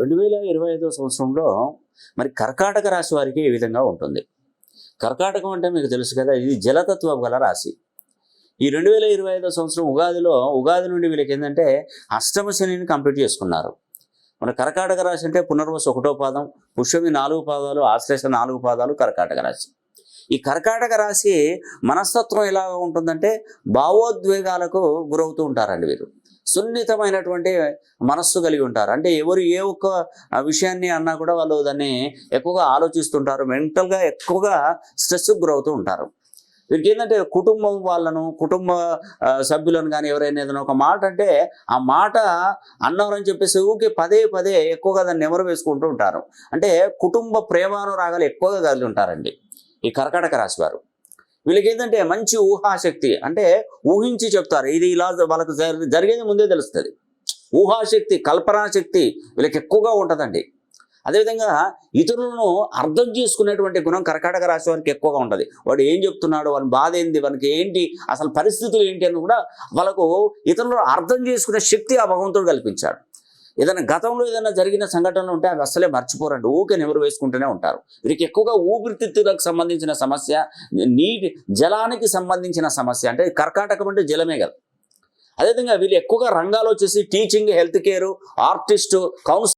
2025 సంవత్సరంలో మరి కర్కాటక రాశి వారికి ఏ విధంగా ఉంటుంది? కర్కాటకం అంటే మీకు తెలుసు కదా, ఇది జలతత్వం గల రాశి. ఈ 2025 సంవత్సరం ఉగాది నుండి వీళ్ళకి ఏంటంటే అష్టమ శనిని కంప్లీట్ చేసుకున్నారు. మన కర్కాటక రాశి అంటే పునర్వసు 1వ పాదం, పుష్యమి 4 పాదాలు, ఆశ్లేష 4 పాదాలు కర్కాటక రాశి. ఈ కర్కాటక రాశి మనస్తత్వం ఎలా ఉంటుందంటే భావోద్వేగాలకు గురవుతూ ఉంటారండి వీరు. సున్నితమైనటువంటి మనస్సు కలిగి ఉంటారు. అంటే ఎవరు ఏ ఒక్క విషయాన్ని అన్నా కూడా వాళ్ళు దాన్ని ఎక్కువగా ఆలోచిస్తుంటారు. మెంటల్గా ఎక్కువగా స్ట్రెస్కి గురవుతూ ఉంటారు. వీరికి ఏంటంటే కుటుంబం వాళ్ళను, కుటుంబ సభ్యులను కానీ ఎవరైనా ఏదైనా ఒక మాట అంటే ఆ మాట అన్నారని చెప్పేసి ఊరికి పదే పదే ఎక్కువగా దాన్ని నెమరు వేసుకుంటూ ఉంటారు. అంటే కుటుంబ ప్రేమానురాగాలు ఎక్కువగా కలిగి ఉంటారండి ఈ కర్కాటక రాశి వారు. వీళ్ళకి ఏంటంటే మంచి ఊహాశక్తి, అంటే ఊహించి చెప్తారు. ఇది ఇలా వాళ్ళకు జరిగేది ముందే తెలుస్తుంది. ఊహాశక్తి, కల్పనాశక్తి వీళ్ళకి ఎక్కువగా ఉంటుందండి. అదేవిధంగా ఇతరులను అర్థం చేసుకునేటువంటి గుణం కర్కాటక రాశి వారికి ఎక్కువగా ఉంటుంది. వాడు ఏం చెప్తున్నాడు, వాని బాధ ఏంది, వానికి ఏంటి, అసలు పరిస్థితులు ఏంటి అని కూడా వాళ్ళకు ఇతరులను అర్థం చేసుకునే శక్తి ఆ భగవంతుడు కల్పించాడు. ఏదైనా గతంలో ఏదైనా జరిగిన సంఘటనలు ఉంటే అవి అస్సలే మర్చిపోరండి, ఊకే నెమరు వేసుకుంటూనే ఉంటారు. వీరికి ఎక్కువగా ఊపిరితిత్తులకు సంబంధించిన సమస్య, జలానికి సంబంధించిన సమస్య, అంటే కర్కాటకం అంటే జలమే కదా. అదేవిధంగా వీళ్ళు ఎక్కువగా రంగాలు వచ్చేసి teaching, health care, artist, counselling